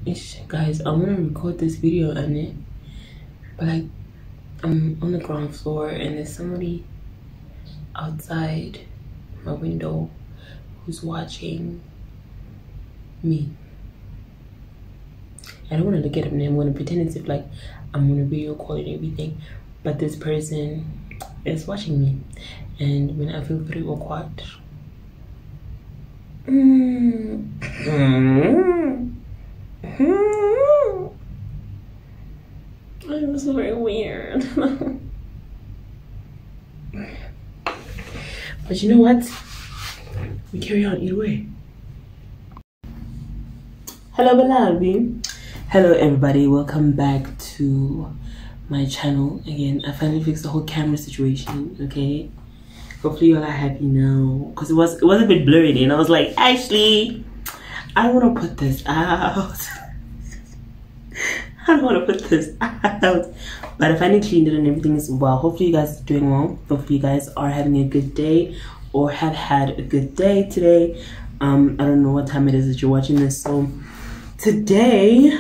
Guys, I want to record this video on it, but like I'm on the ground floor and there's somebody outside my window who's watching me. I don't want to look at him and I'm going to pretend as if like I'm on a video call and everything, but this person is watching me, and when I feel very awkward. It was very weird. But you know what? We carry on either way. Hello, beloved. Hello, everybody. Welcome back to my channel again. I finally fixed the whole camera situation. Okay. Hopefully, you all are happy now, because it was a bit blurry, and I was like, actually, I don't want to put this out. I don't want to put this out, but I finally cleaned it and everything is well. Hopefully you guys are doing well. Hopefully you guys are having a good day or have had a good day today. I don't know what time it is that you're watching this. So today,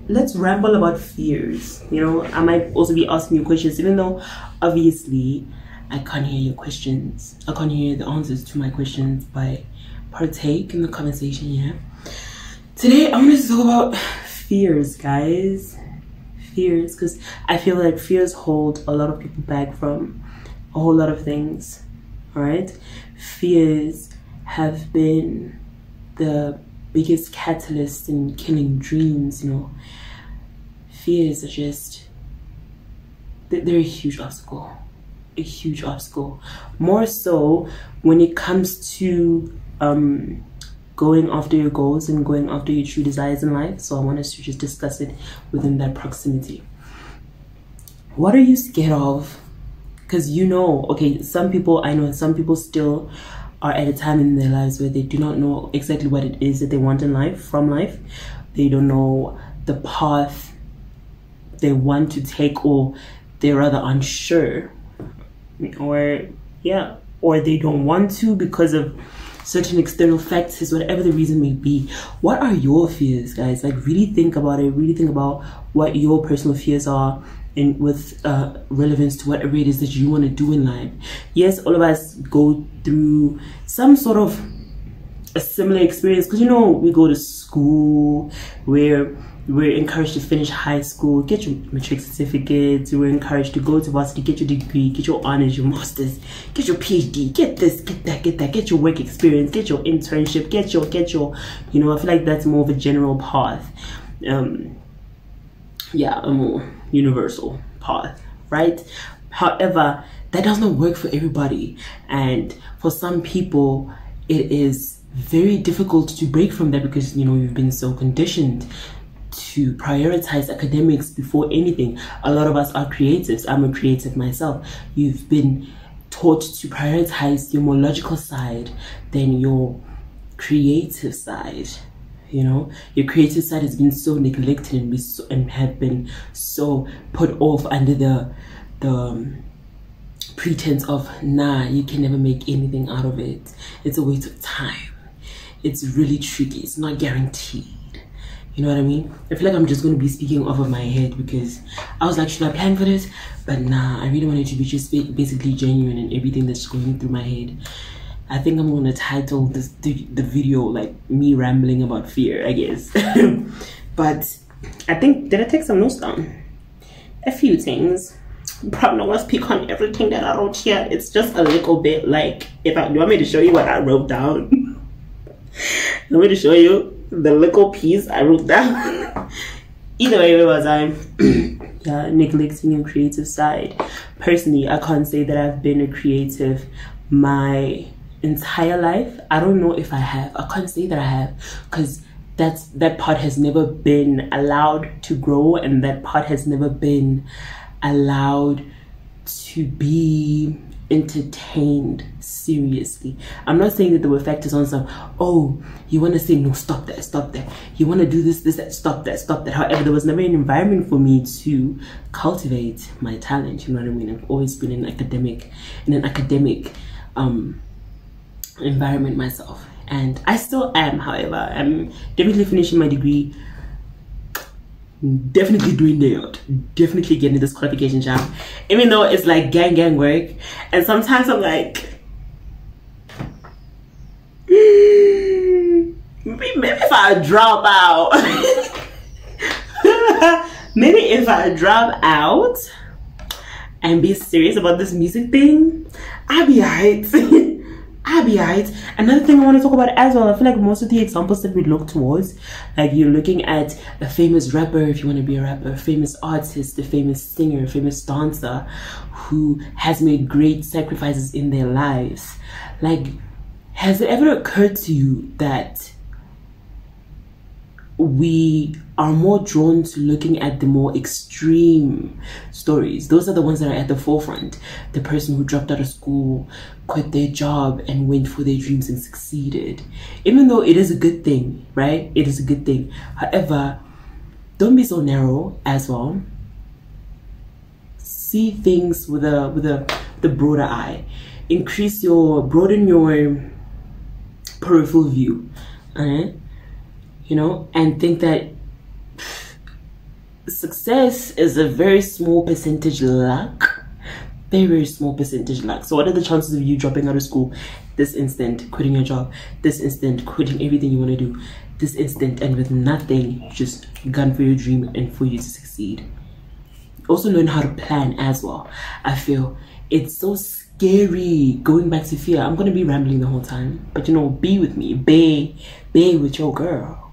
let's ramble about fears. You know, I might also be asking you questions, even though obviously I can't hear your questions. I can't hear the answers to my questions, but partake in the conversation here. Today, I want to talk about fears, guys. Fears, because I feel like fears hold a lot of people back from a whole lot of things. All right, fears have been the biggest catalyst in killing dreams. You know, fears are just, they're a huge obstacle. A huge obstacle, more so when it comes to going after your goals and going after your true desires in life. So I want us to just discuss it within that proximity. What are you scared of? Because you know, okay, some people, I know some people still are at a time in their lives where they do not know exactly what it is that they want in life, from life. They don't know the path they want to take, or they're rather unsure, or they don't want to because of certain external factors, whatever the reason may be. What are your fears, guys? Like, really think about it. Really think about what your personal fears are, and with relevance to whatever it is that you want to do in life. Yes, all of us go through some sort of a similar experience, because you know, we go to school where we're encouraged to finish high school, get your matric certificates. We're encouraged to go to varsity, get your degree, get your honors, your masters, get your PhD, get this, get that, get your work experience, get your internship, get your, you know, I feel like that's more of a general path. A more universal path, right? However, that does not work for everybody. And for some people, it is very difficult to break from that, because, you know, you've been so conditioned to prioritize academics before anything. A lot of us are creatives. I'm a creative myself. You've been taught to prioritize your more logical side than your creative side. You know, your creative side has been so neglected and have been so put off under the pretense of, nah, you can never make anything out of it. It's a waste of time. It's really tricky. It's not guaranteed. You know what I mean? I feel like I'm just going to be speaking off of my head, because I was like, should I plan for this? But nah, I really want it to be just basically genuine and everything that's going through my head. I think I'm going to title the video like me rambling about fear, I guess. But I think, did I take some notes down? A few things. Probably not going to speak on everything that I wrote here. It's just a little bit like, do you want me to show you what I wrote down? You want me to show you the little piece I wrote down? Either way, where was I? Yeah, neglecting your creative side. Personally, I can't say that I've been a creative my entire life. I don't know if I have. I can't say that I have, because that part has never been allowed to grow, and that part has never been allowed to be entertained seriously. I'm not saying that there were factors on some, oh, you want to say no, stop that, you want to do this, that, stop that. However, there was never an environment for me to cultivate my talent. You know what I mean? I've always been in an academic environment myself. and I still am. However, I'm definitely finishing my degree, definitely doing the definitely getting this qualification job, even though it's like gang work, and sometimes I'm like, maybe if I drop out maybe if I drop out and be serious about this music thing, I'll be alright. I'll be alright. Another thing I want to talk about as well, I feel like most of the examples that we look towards, like you're looking at a famous rapper, if you want to be a rapper, a famous artist, a famous singer, a famous dancer who has made great sacrifices in their lives. Like, has it ever occurred to you that we are more drawn to looking at the more extreme stories? Those are the ones that are at the forefront. The person who dropped out of school, quit their job, and went for their dreams and succeeded. Even though it is a good thing, right? It is a good thing. However, don't be so narrow as well. See things with the broader eye. Broaden your peripheral view. Alright? You know, and think that success is a very small percentage luck. Very small percentage luck. So what are the chances of you dropping out of school this instant, quitting your job, this instant, quitting everything you want to do, this instant, and with nothing, just gun for your dream and for you to succeed? Also learn how to plan as well. I feel it's so scary. Going back to fear, I'm going to be rambling the whole time, but you know, be with me. Be with your girl.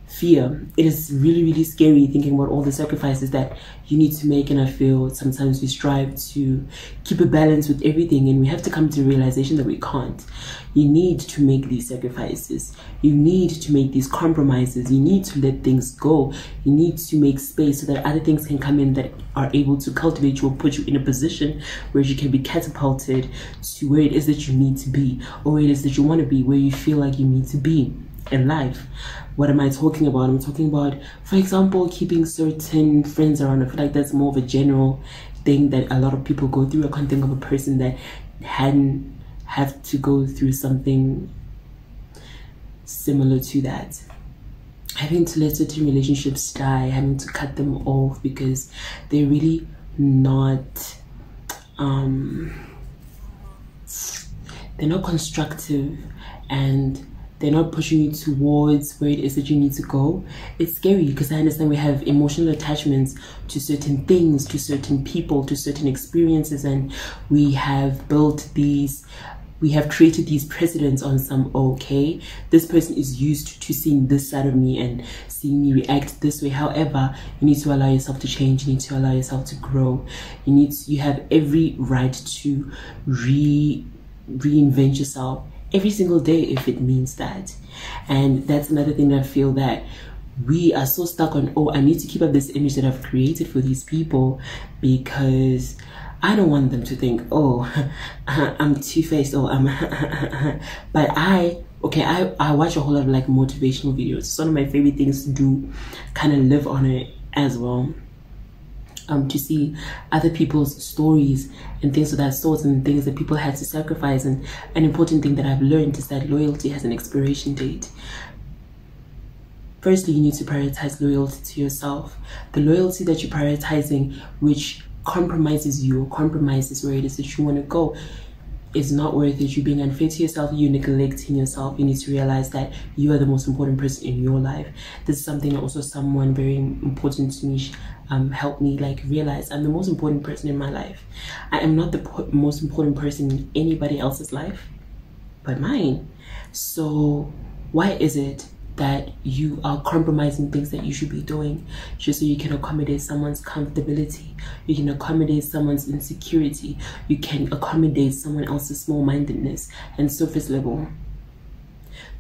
Fear. It is really scary thinking about all the sacrifices that you need to make, and I feel sometimes we strive to keep a balance with everything, and we have to come to the realization that we can't. You need to make these sacrifices. You need to make these compromises. You need to let things go. You need to make space so that other things can come in that are able to cultivate you or put you in a position where you can be catapulted to where it is that you need to be, or where it is that you want to be, where you feel like you need to be in life. What am I talking about? I'm talking about, for example, keeping certain friends around. I feel like that's more of a general thing that a lot of people go through. I can't think of a person that hadn't have to go through something similar to that. Having to let certain relationships die, having to cut them off because they're really not they're not constructive, and they're not pushing you towards where it is that you need to go. It's scary because I understand we have emotional attachments to certain things, to certain people, to certain experiences, and we have created these precedents on some, okay, this person is used to seeing this side of me and seeing me react this way. However, you need to allow yourself to change. You need to allow yourself to grow. You have every right to reinvent yourself every single day if it means that. And that's another thing that I feel that we are so stuck on. Oh, I need to keep up this image that I've created for these people because I don't want them to think, oh, I'm two-faced, or I'm but I watch a whole lot of like motivational videos. It's one of my favorite things to do, kind of live on it as well. To see other people's stories and things of that sort, and things that people had to sacrifice. And an important thing that I've learned is that loyalty has an expiration date. Firstly, you need to prioritize loyalty to yourself. The loyalty that you're prioritizing, which compromises you or compromises where it is that you want to go, is not worth it. You're being unfair to yourself. You're neglecting yourself. You need to realize that you are the most important person in your life. This is something that also someone very important to me helped me like realize. I'm the most important person in my life. I am not the most important person in anybody else's life but mine. So why is it that you are compromising things that you should be doing just so you can accommodate someone's comfortability? You can accommodate someone's insecurity. You can accommodate someone else's small-mindedness and surface level.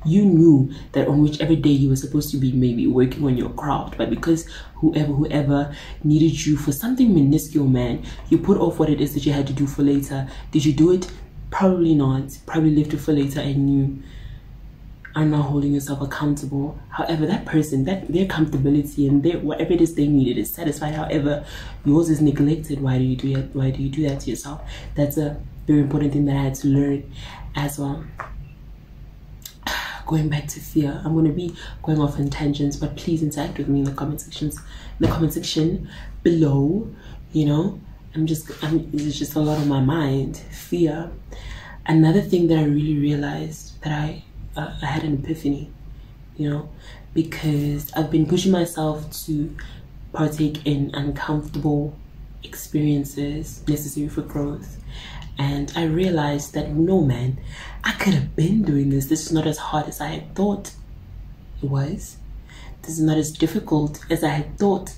You knew that on whichever day you were supposed to be maybe working on your craft, but because whoever needed you for something minuscule, man, you put off what it is that you had to do for later. Did you do it? Probably not. Probably left it for later, and you are not holding yourself accountable. However, that person, their comfortability and whatever it is they needed is satisfied. However, yours is neglected. Why do you do it? Why do you do that to yourself? That's a very important thing that I had to learn as well. going back to fear. I'm going to be going off on tangents, but please interact with me in the comment section below. You know, it's just a lot on my mind. Fear. Another thing that I really realized, that I had an epiphany, you know, because I've been pushing myself to partake in uncomfortable experiences necessary for growth. And I realized that, no man, I could have been doing this. This is not as hard as I had thought it was. This is not as difficult as I had thought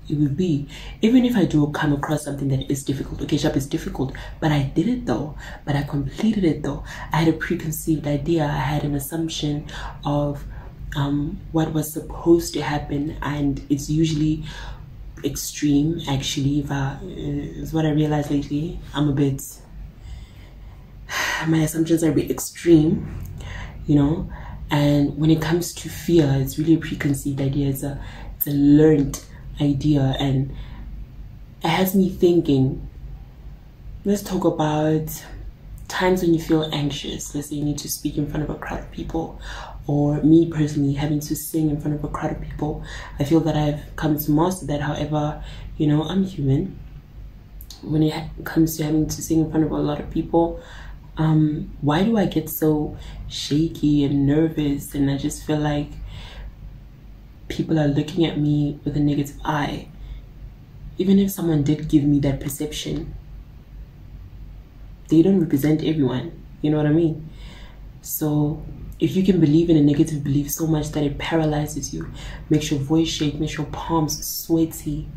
it would be. Even if I do come across something that is difficult. Okay, shop is difficult, but I did it though. But I completed it though. I had a preconceived idea. I had an assumption of what was supposed to happen, and it's usually extreme. Actually, is what I realized lately. My assumptions are a bit extreme, you know. And when it comes to fear, it's really a preconceived idea. It's a learned idea, and it has me thinking. Let's talk about times when you feel anxious. Let's say you need to speak in front of a crowd of people, or me personally having to sing in front of a crowd of people. I feel that I've come to master that. However, you know, I'm human. When it comes to having to sing in front of a lot of people, why do I get so shaky and nervous? And I just feel like people are looking at me with a negative eye. Even if someone did give me that perception, they don't represent everyone. You know what I mean? So if you can believe in a negative belief so much that it paralyzes you, makes your voice shake, makes your palms sweaty,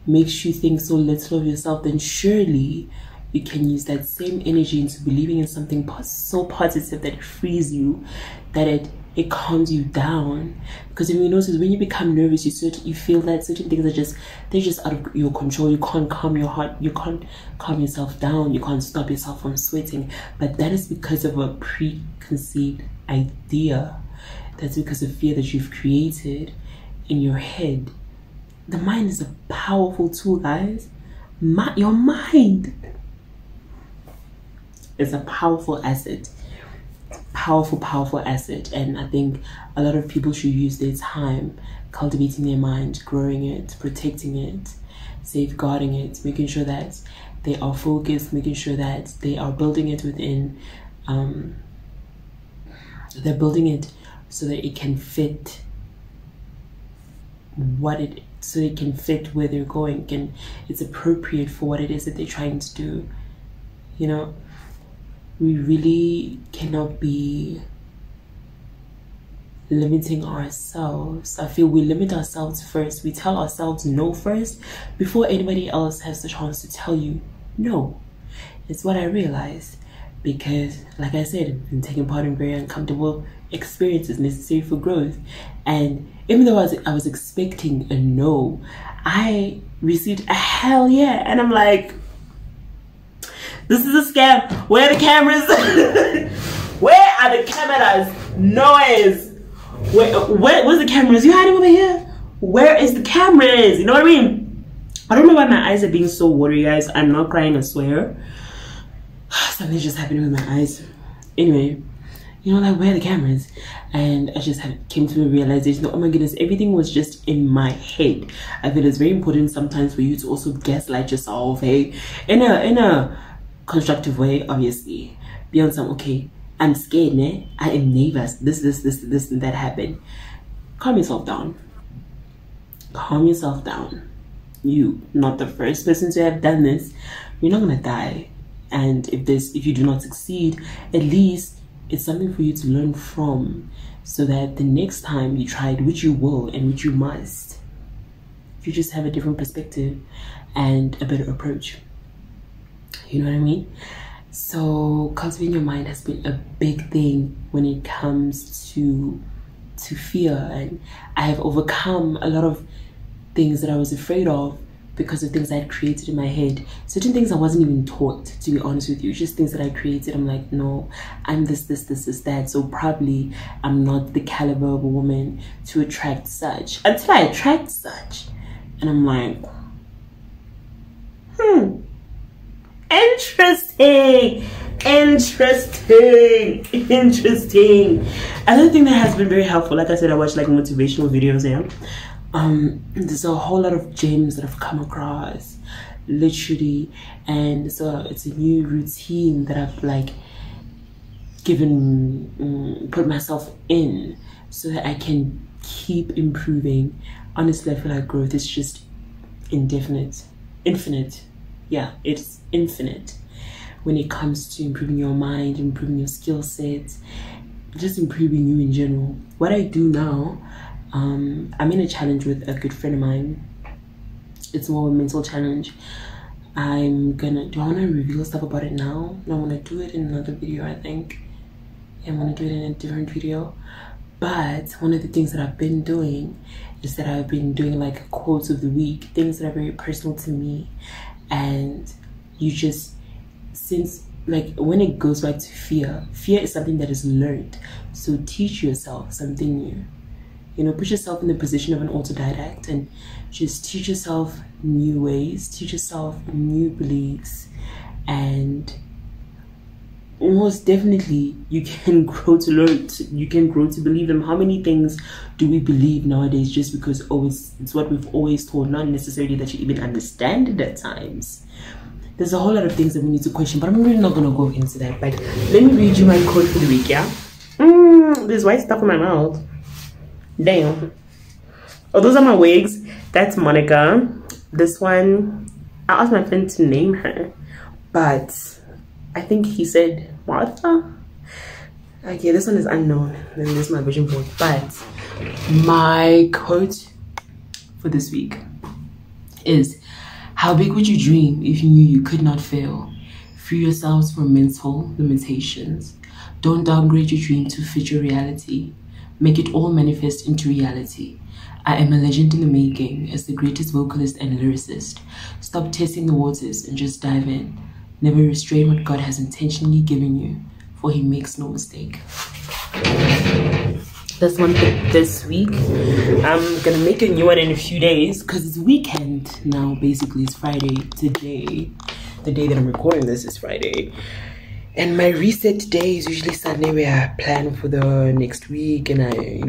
makes you think so little of yourself, then surely you can use that same energy into believing in something so positive that it frees you, that it calms you down. Because if you notice, when you become nervous, you feel that certain things they're just out of your control. You can't calm your heart, you can't calm yourself down, you can't stop yourself from sweating. But that is because of a preconceived idea. That's because of fear that you've created in your head. The mind is a powerful tool, guys. Your mind is a powerful asset. Powerful asset. And I think a lot of people should use their time cultivating their mind, growing it, protecting it, safeguarding it, making sure that they are focused, making sure that they are building it within they're building it so that it can fit so it can fit where they're going, it's appropriate for what it is that they're trying to do. You know, we really cannot be limiting ourselves. I feel we limit ourselves first. We tell ourselves no first before anybody else has the chance to tell you no. It's what I realized, because like I said, I've been taking part in very uncomfortable experiences necessary for growth. And even though I was expecting a no, I received a hell yeah. And I'm like, this is a scam. Where are the cameras? Where are the cameras? Noise. Where's the cameras? You hiding over here? Where is the cameras? You know what I mean? I don't know why my eyes are being so watery, guys. I'm not crying, I swear. Something's just happening with my eyes. Anyway, you know, like, where are the cameras? And I just came to a realization that, oh my goodness, everything was just in my head. I feel it's very important sometimes for you to also gaslight yourself, hey, in a constructive way, obviously. Beyond some, okay, I'm scared, ne? I am nervous. This, and that happened. Calm yourself down. Calm yourself down. You, not the first person to have done this. You're not gonna die. And if you do not succeed, at least it's something for you to learn from, so that the next time you try it, which you will and which you must, you just have a different perspective and a better approach. You know what I mean? So cultivating your mind has been a big thing when it comes to fear, and I have overcome a lot of things that I was afraid of because of things I had created in my head. Certain things I wasn't even taught, to be honest with you. Just things that I created. I'm like, no, I'm this, that. So probably I'm not the caliber of a woman to attract such. Until I attract such. And I'm like, interesting. Interesting. Another thing that has been very helpful, like I said, I watch like motivational videos here. There's a whole lot of gems that I've come across, literally, and so it's a new routine that I've like put myself in so that I can keep improving. Honestly, I feel like growth is just infinite. Yeah, it's infinite when it comes to improving your mind, improving your skill sets, just improving you in general. What I do now, I'm in a challenge with a good friend of mine. It's more of a mental challenge. Do I want to reveal stuff about it now? No, I want to do it in another video, I think. Yeah, I'm going to do it in a different video. But one of the things that I've been doing is that I've been doing like quotes of the week, things that are very personal to me. And since like when it goes back to fear is something that is learned. So teach yourself something new. You know, put yourself in the position of an autodidact and just teach yourself new ways, teach yourself new beliefs, and most definitely you can grow to learn. You can grow to believe them. How many things do we believe nowadays just because it's what we've always told, not necessarily that you even understand it at times? There's a whole lot of things that we need to question, but I'm really not gonna go into that. But let me read you my quote for the week. Yeah, there's white stuff in my mouth. Damn. Oh, those are my wigs. That's Monica. This one, I asked my friend to name her, but I think he said Martha. Okay, this one is unknown. And this is my vision board. But my quote for this week is, how big would you dream if you knew you could not fail? Free yourselves from mental limitations. Don't downgrade your dream to fit your reality. Make it all manifest into reality. I am a legend in the making as the greatest vocalist and lyricist. Stop testing the waters and just dive in. Never restrain what God has intentionally given you, for he makes no mistake. That's one for this week. I'm gonna make a new one in a few days because it's weekend now. Basically, it's Friday today. The day that I'm recording this is Friday. And my reset day is usually Sunday, where I plan for the next week and I,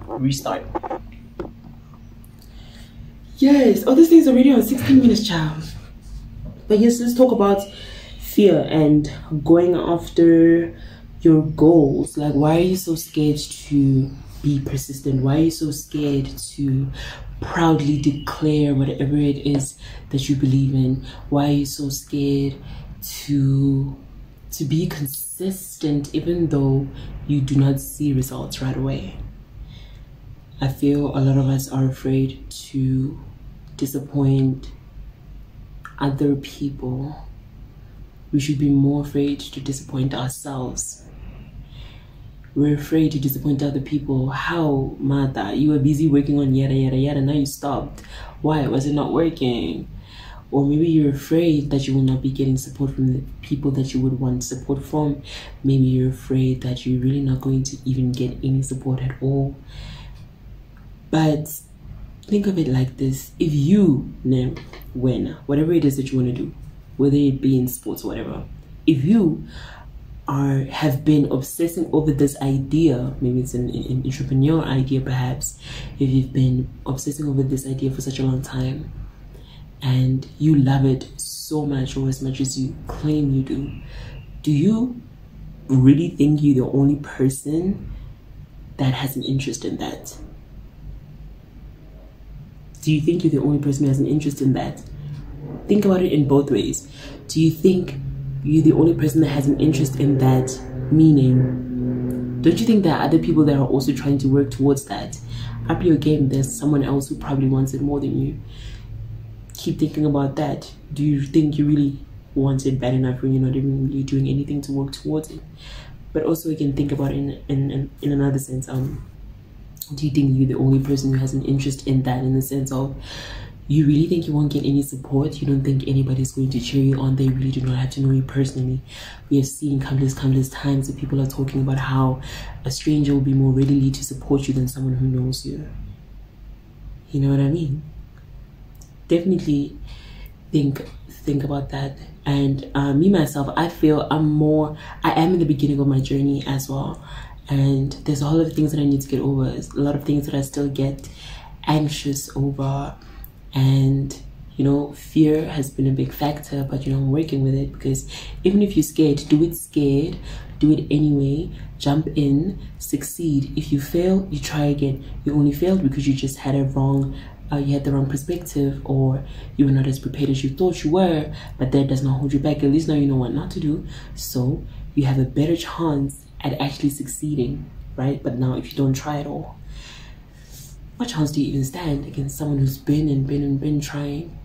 restart. Yes. Oh, this thing's already on 16 minutes, child. But yes, let's talk about fear and going after your goals. Like, why are you so scared to be persistent? Why are you so scared to proudly declare whatever it is that you believe in? Why are you so scared to be consistent even though you do not see results right away? I feel a lot of us are afraid to disappoint other people. We should be more afraid to disappoint ourselves. We're afraid to disappoint other people. How, Mata? You were busy working on yada yada yada, now you stopped. Why? Was it not working? Or maybe you're afraid that you will not be getting support from the people that you would want support from. Maybe you're afraid that you're really not going to even get any support at all. But think of it like this. If you win, whatever it is that you want to do, whether it be in sports or whatever, if you have been obsessing over this idea, maybe it's an entrepreneur idea perhaps, if you've been obsessing over this idea for such a long time and you love it so much, or as much as you claim you do you really think you're the only person that has an interest in that? Do you think you're the only person who has an interest in that? Think about it in both ways. Do you think you're the only person that has an interest in that? Meaning, don't you think there are other people that are also trying to work towards that? Up your game, there's someone else who probably wants it more than you. Keep thinking about that. Do you think you really want it bad enough when you're not even really doing anything to work towards it? But also, you can think about it in another sense. Do you think you're the only person who has an interest in that, in the sense of you really think you won't get any support? You don't think anybody's going to cheer you on? They really do not have to know you personally. We have seen countless times that people are talking about how a stranger will be more readily to support you than someone who knows you. You know what I mean? Definitely think think about that. And me myself, I feel I am in the beginning of my journey as well, and there's a whole lot of things that I need to get over. There's a lot of things that I still get anxious over, and you know, fear has been a big factor, but you know, I'm working with it, because even if you're scared, do it anyway. Jump in, succeed. If you fail, you try again. You only failed because you just had you had the wrong perspective, or you were not as prepared as you thought you were. But that does not hold you back. At least now you know what not to do, so you have a better chance at actually succeeding, right? But now if you don't try at all, what chance do you even stand against someone who's been trying?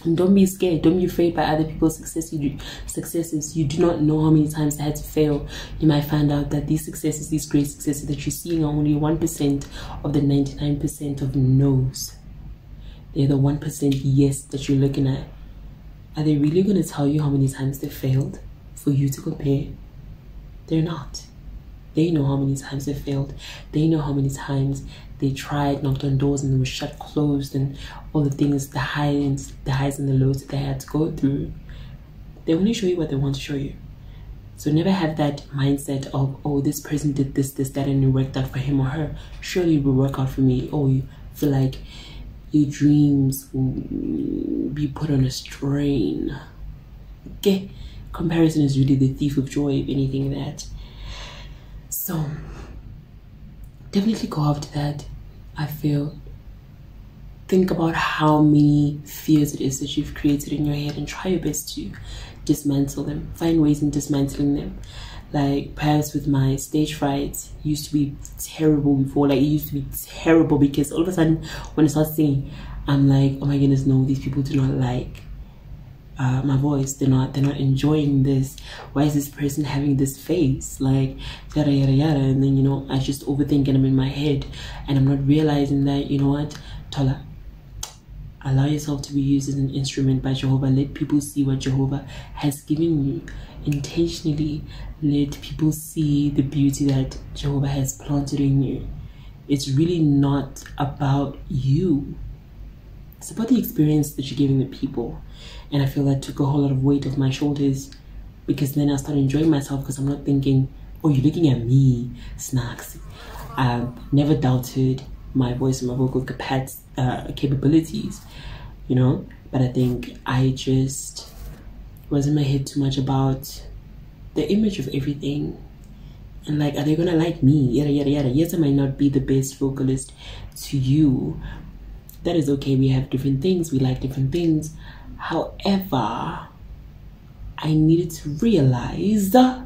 And don't be scared. Don't be afraid by other people's successes. You do not know how many times they had to fail. You might find out that these successes, these great successes that you're seeing, are only 1% of the 99% of no's. They're the 1% yes that you're looking at. Are they really going to tell you how many times they failed for you to compare? They're not. They know how many times they failed. They know how many times they tried, knocked on doors, and they were shut, closed, and all the things, the highs and the lows that they had to go through. They only show you what they want to show you. So never have that mindset of, oh, this person did this, that, and it worked out for him or her. Surely it will work out for me. Oh, you feel like your dreams will be put on a strain. Okay? Comparison is really the thief of joy, if anything, that. So definitely go after that. I feel, think about how many fears it is that you've created in your head, and try your best to dismantle them. Find ways in dismantling them. Like perhaps with my stage fright, used to be terrible before. Like it used to be terrible because all of a sudden when I start singing, I'm like, oh my goodness, no, these people do not like my voice. They're not enjoying this. Why is this person having this face? Like yada yada yada. And then, you know, I just overthink and I'm in my head, and I'm not realizing that, you know what, Tola, allow yourself to be used as an instrument by Jehovah. Let people see what Jehovah has given you. Intentionally let people see the beauty that Jehovah has planted in you. It's really not about you. It's about the experience that you're giving the people. And I feel that took a whole lot of weight off my shoulders, because then I started enjoying myself, because I'm not thinking, oh, you're looking at me, snacks. I've never doubted my voice and my vocal capabilities, you know, but I think I just was in my head too much about the image of everything. And like, are they gonna like me? Yada yada yada. Yes, I might not be the best vocalist to you. That is okay. We have different things. We like different things. However, I needed to realize that,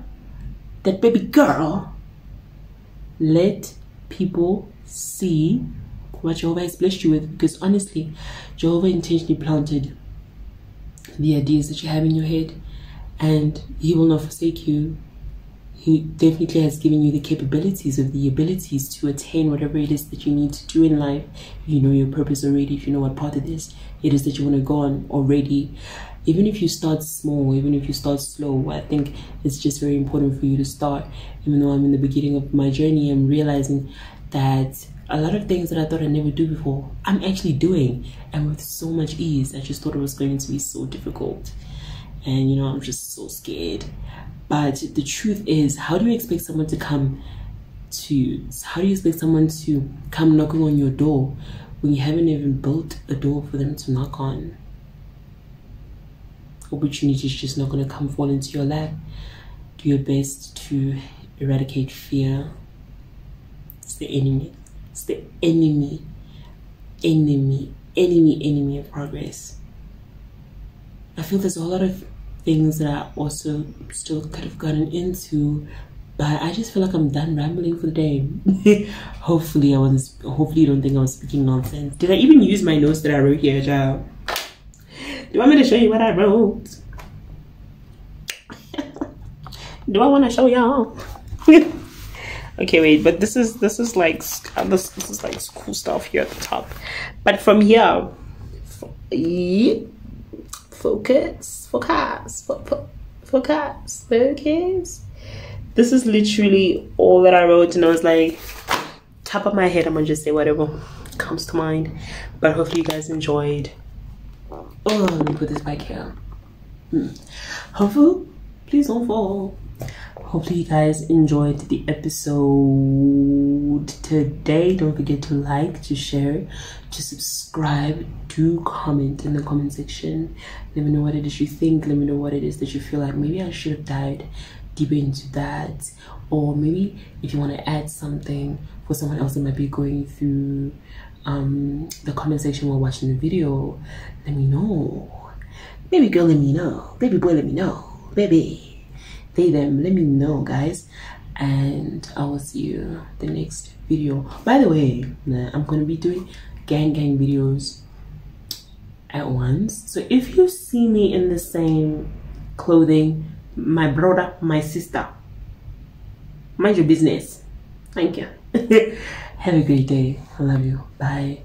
baby girl, let people see what Jehovah has blessed you with. Because honestly, Jehovah intentionally planted the ideas that you have in your head, and he will not forsake you. He definitely has given you the capabilities of the abilities to attain whatever it is that you need to do in life. If you know your purpose already, if you know what path it is that you want to go on already. Even if you start small, even if you start slow, I think it's just very important for you to start. Even though I'm in the beginning of my journey, I'm realizing that a lot of things that I thought I'd never do before, I'm actually doing, and with so much ease. I just thought it was going to be so difficult. And you know, I'm just so scared. But the truth is, how do you expect someone to come knocking on your door when you haven't even built a door for them to knock on? Opportunity is just not going to come fall into your lap. Do your best to eradicate fear. It's the enemy. It's the enemy of progress. I feel there's a lot of things that I also still could have gotten into, but I just feel like I'm done rambling for the day. Hopefully you don't think I was speaking nonsense. Did I even use my notes that I wrote here, child? Do you want me to show you what I wrote? Do I want to show y'all? Okay, wait, but this is like cool stuff here at the top. But from here, focus. This is literally all that I wrote, and I was like, top of my head, I'm gonna just say whatever comes to mind. But hopefully you guys enjoyed. Oh, let me put this back here. Hopefully, please don't fall. Hopefully you guys enjoyed the episode today. Don't forget to like, to share, to subscribe, to comment in the comment section. Let me know what it is you think. Let me know what it is that you feel like maybe I should have dived deeper into that, or maybe if you want to add something for someone else that might be going through the comment section while watching the video. Let me know. Baby girl, let me know. Baby boy, let me know. Baby, they them, let me know, guys. And I will see you the next video. By the way, I'm gonna be doing gang videos at once. So if you see me in the same clothing, my brother, my sister, mind your business. Thank you. Have a great day. I love you. Bye.